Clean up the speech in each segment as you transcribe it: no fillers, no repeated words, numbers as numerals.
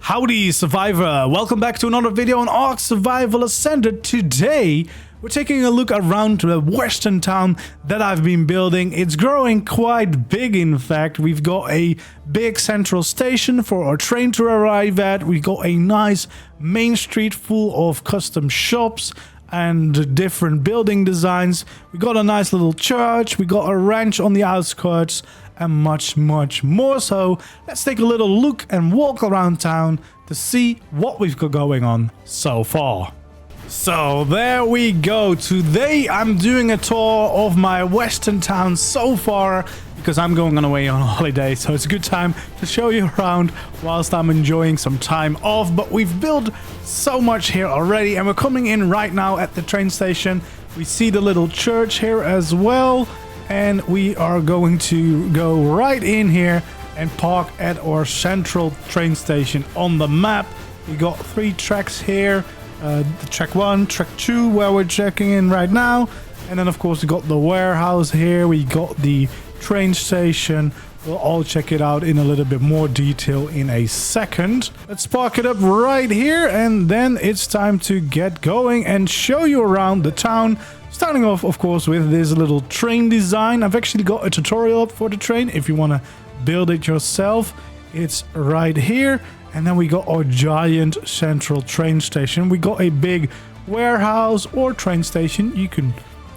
Howdy Survivor, welcome back to another video on ARK Survival Ascended. Today we're taking a look around the western town that I've been building. It's growing quite big, in fact. We've got a big central station for our train to arrive at. We've got a nice main street full of custom shops and different building designs. We got a nice little church, we got a ranch on the outskirts, and much more. So let's take a little look and walk around town to see what we've got going on so far. So there we go. Today I'm doing a tour of my western town so far because I'm going away on holiday, so it's a good time to show you around whilst I'm enjoying some time off. But we've built so much here already, and we're coming in right now at the train station. We see the little church here as well, and we are going to go right in here and park at our central train station on the map. We got 3 tracks here, the track 1, track 2, where we're checking in right now, and then of course we got the warehouse here, we got the train station. We'll all check it out in a little bit more detail in a second. Let's park it up right here, and then it's time to get going and show you around the town. Starting off, of course, with this little train design. I've actually got a tutorial up for the train if you want to build it yourself. It's right here. And then we got our giant central train station. We got a big warehouse or train station. You can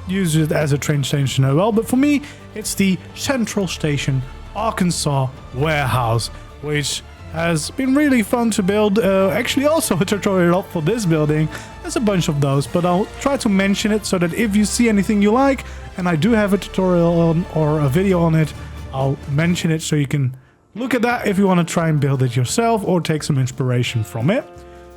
use it as a train station as well. But for me, it's the Central Station Arkansas warehouse, which has been really fun to build. Actually, also a tutorial up for this building. There's a bunch of those, but I'll try to mention it so that if you see anything you like, and I do have a tutorial on or a video on it, I'll mention it so you can look at that if you want to try and build it yourself or take some inspiration from it.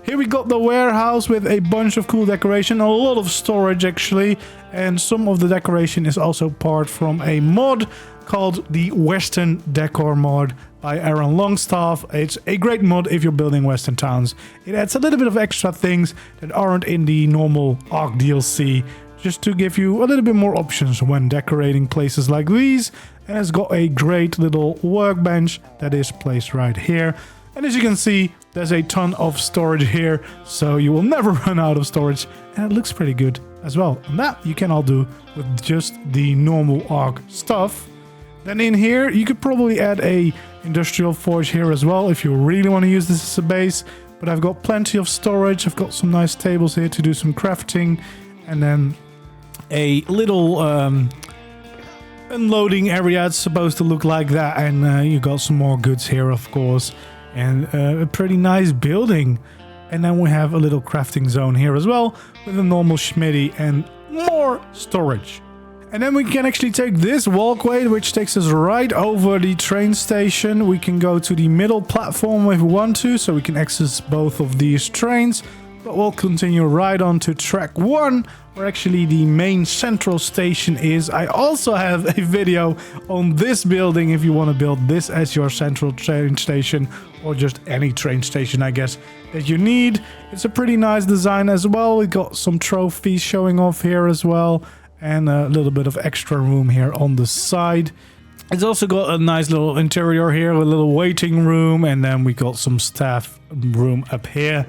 Here we got the warehouse with a bunch of cool decoration, a lot of storage actually, and some of the decoration is also part from a mod called the Western Decor mod by Aaron Longstaff. It's a great mod if you're building western towns. It adds a little bit of extra things that aren't in the normal ARK DLC, just to give you a little bit more options when decorating places like these. And it's got a great little workbench that is placed right here. And as you can see, there's a ton of storage here, so you will never run out of storage, and it looks pretty good as well. And that you can all do with just the normal ARK stuff. Then in here, you could probably add a industrial forge here as well if you really want to use this as a base. But I've got plenty of storage. I've got some nice tables here to do some crafting, and then a little unloading area. It's supposed to look like that, and you got some more goods here, of course. And a pretty nice building. And then we have a little crafting zone here as well with a normal smithy and more storage. And then we can actually take this walkway, which takes us right over the train station. We can go to the middle platform if we want to, so we can access both of these trains. But we'll continue right on to track 1, where actually the main central station is. I also have a video on this building if you want to build this as your central train station, or just any train station, I guess, that you need. It's a pretty nice design as well. We got some trophies showing off here as well, and a little bit of extra room here on the side. It's also got a nice little interior here, a little waiting room, and then we got some staff room up here.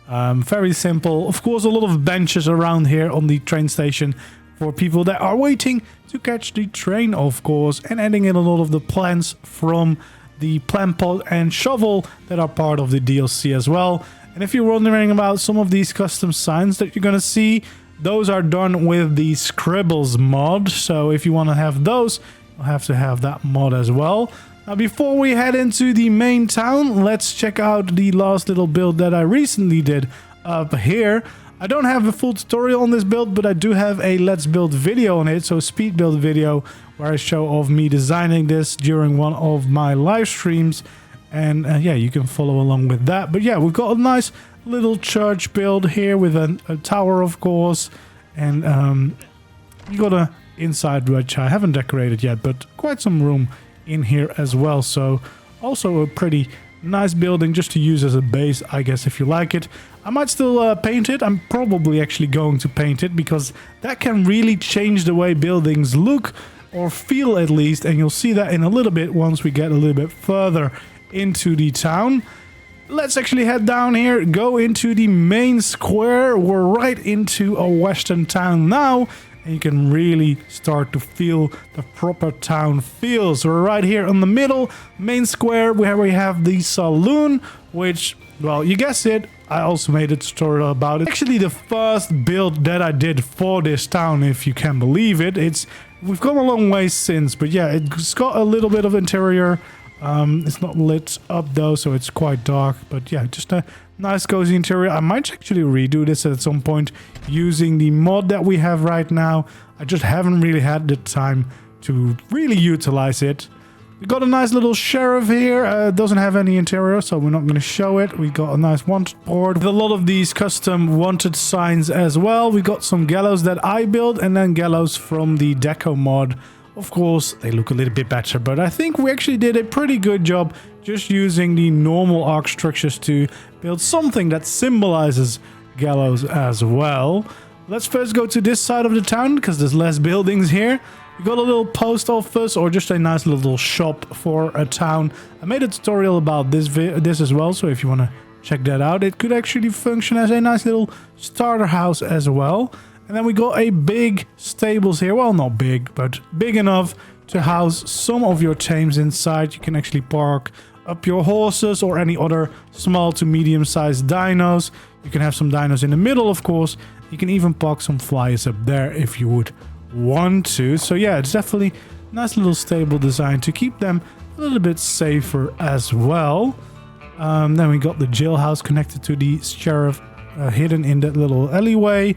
Very simple. Of course, a lot of benches around here on the train station for people that are waiting to catch the train, of course, and adding in a lot of the plants from the plant pot and shovel that are part of the DLC as well. And if you're wondering about some of these custom signs that you're gonna see, those are done with the Scribbles mod. So if you want to have those, you'll have to have that mod as well. Now, before we head into the main town, let's check out the last little build that I recently did up here. I don't have a full tutorial on this build, but I do have a Let's Build video on it, so a speed build video, where I show of me designing this during one of my live streams. And yeah, you can follow along with that. But yeah, we've got a nice little church build here with a tower, of course. And you got a inside, which I haven't decorated yet, but quite some room in here as well. So also a pretty nice building just to use as a base, I guess, if you like it. I might still paint it. I'm probably actually going to paint it because that can really change the way buildings look or feel, at least, and you'll see that in a little bit once we get a little bit further into the town. let's actually head down here, go into the main square. We're right into a western town now, and you can really start to feel the proper town feels. We're right here in the middle, main square, where we have the saloon, which, well, you guessed it, I also made a tutorial about it. Actually, the first build that I did for this town, if you can believe it. We've come a long way since, but yeah, it's got a little bit of interior. It's not lit up though, so it's quite dark, but yeah, just a nice cozy interior. I might actually redo this at some point using the mod that we have right now. I just haven't really had the time to really utilize it. We got a nice little sheriff here. Doesn't have any interior, so we're not going to show it. We got a nice wanted board with a lot of these custom wanted signs as well. We got some gallows that I built, and then gallows from the deco mod. Of course, they look a little bit better, but I think we actually did a pretty good job just using the normal ARK structures to build something that symbolizes gallows as well. Let's first go to this side of the town, because there's less buildings here. We got a little post office, or just a nice little shop for a town. I made a tutorial about this as well, so if you want to check that out, it could actually function as a nice little starter house as well. And then we got a big stables here. Well, not big, but big enough to house some of your tames inside. You can actually park up your horses or any other small to medium-sized dinos. You can have some dinos in the middle, of course. You can even park some flyers up there if you would want to. So yeah, it's definitely a nice little stable design to keep them a little bit safer as well. Then we got the jailhouse connected to the sheriff, hidden in that little alleyway.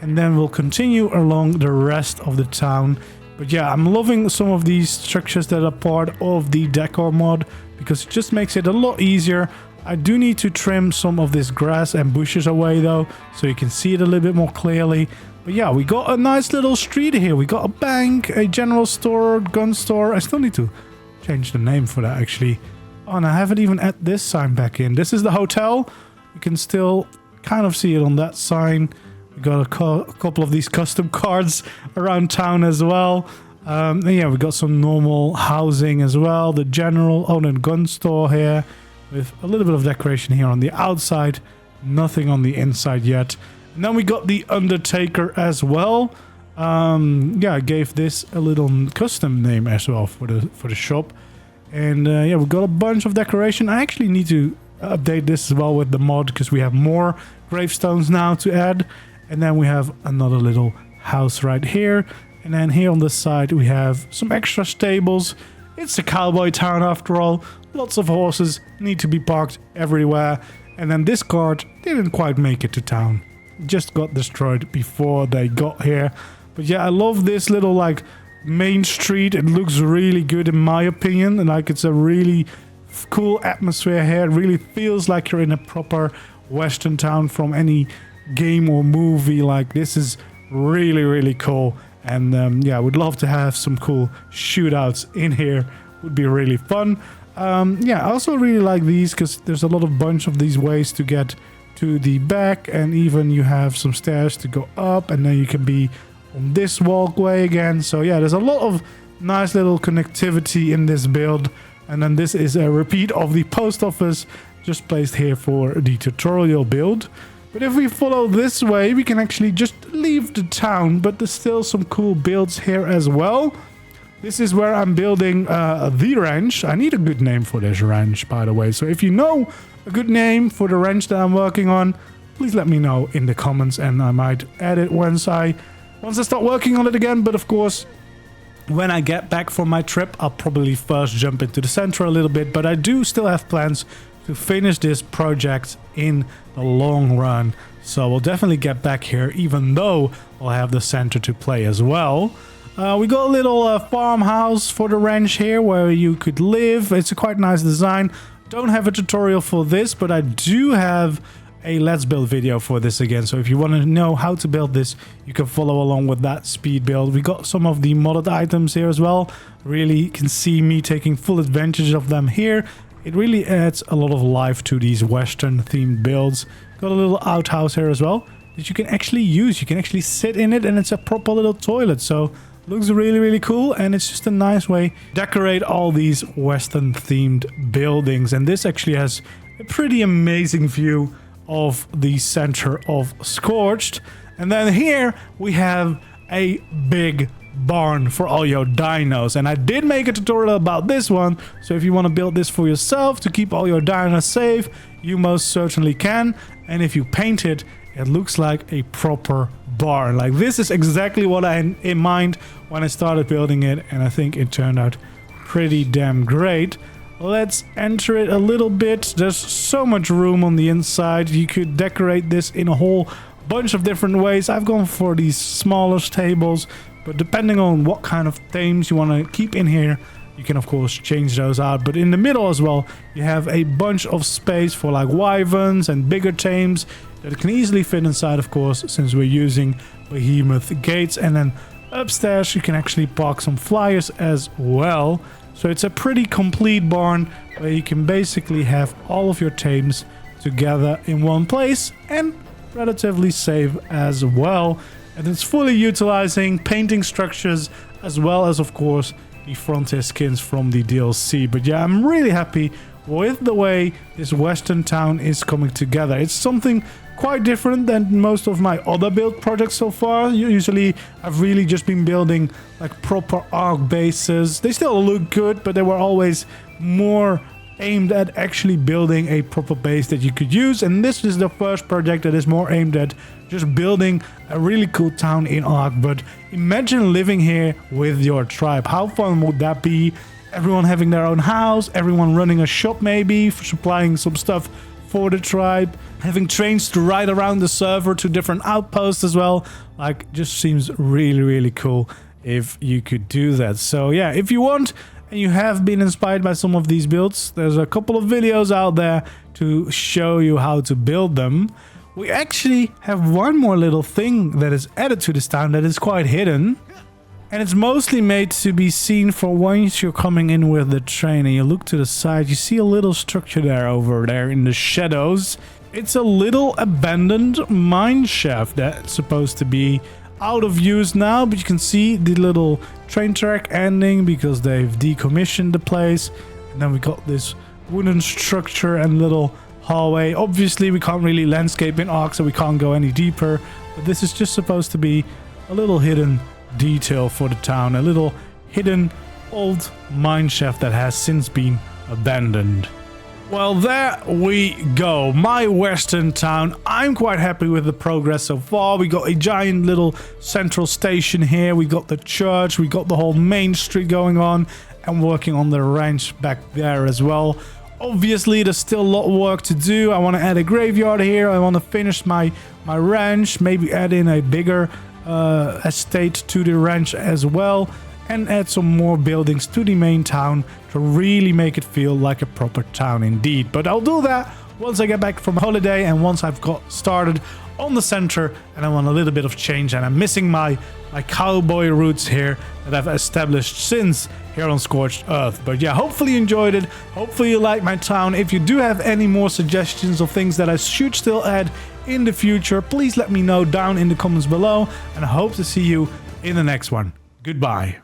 And then we'll continue along the rest of the town. But yeah, I'm loving some of these structures that are part of the decor mod, because it just makes it a lot easier. I do need to trim some of this grass and bushes away though, so you can see it a little bit more clearly. But yeah, we got a nice little street here. We got a bank, a general store, gun store. I still need to change the name for that actually. Oh, and I haven't even added this sign back in. This is the hotel. You can still kind of see it on that sign. We got a couple of these custom cards around town as well. And yeah, we got some normal housing as well. The general, the gun store here with a little bit of decoration here on the outside. Nothing on the inside yet. And then we got the Undertaker as well. Yeah, I gave this a little custom name as well for the shop. And yeah, we got a bunch of decoration. I actually need to update this as well with the mod, because we have more gravestones now to add. And then we have another little house right here. And then here on the side we have some extra stables. It's a cowboy town after all. Lots of horses need to be parked everywhere. And then this cart didn't quite make it to town. Just got destroyed before they got here. But yeah, I love this little like main street. It looks really good in my opinion. And like it's a really cool atmosphere here. It really feels like you're in a proper western town from any game or movie. Like this is really cool. And yeah, I would love to have some cool shootouts in here. Would be really fun. Yeah, I also really like these because there's a lot of bunch of these ways to get to the back, and even you have some stairs to go up, and then you can be on this walkway again. So yeah, there's a lot of nice little connectivity in this build. And then this is a repeat of the post office just placed here for the tutorial build. But if we follow this way, we can actually just leave the town, but there's still some cool builds here as well. This is where I'm building the ranch. I need a good name for this ranch, by the way. So if you know a good name for the ranch that I'm working on, please let me know in the comments, and I might add it once I start working on it again. But of course, when I get back from my trip, I'll probably first jump into the center a little bit, but I do still have plans to finish this project in the long run. So we'll definitely get back here, even though we'll have the center to play as well. We got a little farmhouse for the ranch here where you could live. It's a quite nice design. Don't have a tutorial for this, but I do have a let's build video for this again. So if you want to know how to build this, you can follow along with that speed build. We got some of the modded items here as well. Really can see me taking full advantage of them here. It really adds a lot of life to these western themed builds. Got a little outhouse here as well that you can actually use. You can actually sit in it, and it's a proper little toilet. So looks really cool, and it's just a nice way to decorate all these western themed buildings. And this actually has a pretty amazing view of the center of Scorched. And then here we have a big barn for all your dinos, and I did make a tutorial about this one, so if you want to build this for yourself to keep all your dinos safe, you most certainly can. And if you paint it, it looks like a proper barn. Like, this is exactly what I had in mind when I started building it, and I think it turned out pretty damn great. Let's enter it a little bit. There's so much room on the inside. You could decorate this in a whole bunch of different ways. I've gone for these smaller tables, but depending on what kind of themes you want to keep in here, you can of course change those out. But in the middle as well, you have a bunch of space for like wyverns and bigger tames that can easily fit inside, of course, since we're using behemoth gates. And then upstairs you can actually park some flyers as well. So it's a pretty complete barn where you can basically have all of your tames together in one place, and relatively safe as well. And it's fully utilizing painting structures as well as, of course, the frontier skins from the DLC. But yeah, I'm really happy with the way this western town is coming together. It's something quite different than most of my other build projects so far. Usually I've really just been building like proper ARK bases. They still look good, but they were always more aimed at actually building a proper base that you could use. And this is the first project that is more aimed at just building a really cool town in ARK. But imagine living here with your tribe. How fun would that be? Everyone having their own house, everyone running a shop maybe for supplying some stuff for the tribe, having trains to ride around the server to different outposts as well. Like, just seems really, really cool if you could do that. So yeah, if you want and you have been inspired by some of these builds, there's a couple of videos out there to show you how to build them. We actually have one more little thing that is added to this town that is quite hidden. And it's mostly made to be seen for once you're coming in with the train and you look to the side, you see a little structure there over there in the shadows. It's a little abandoned mine shaft that's supposed to be out of use now, but you can see the little train track ending because they've decommissioned the place. And then we got this wooden structure and little hallway. Obviously we can't really landscape in ARK, so we can't go any deeper, but this is just supposed to be a little hidden detail for the town, a little hidden old mine shaft that has since been abandoned. Well, there we go. My western town. I'm quite happy with the progress so far. We got a giant little central station here. We got the church. We got the whole main street going on. And working on the ranch back there as well. Obviously, there's still a lot of work to do. I want to add a graveyard here. I want to finish my ranch. Maybe add in a bigger estate to the ranch as well. And add some more buildings to the main town to really make it feel like a proper town indeed. But I'll do that once I get back from holiday and once I've got started on the center and I want a little bit of change, and I'm missing my cowboy roots here that I've established since here on Scorched Earth. But yeah, hopefully you enjoyed it. Hopefully you like my town. If you do have any more suggestions of things that I should still add in the future, please let me know down in the comments below, and I hope to see you in the next one. Goodbye.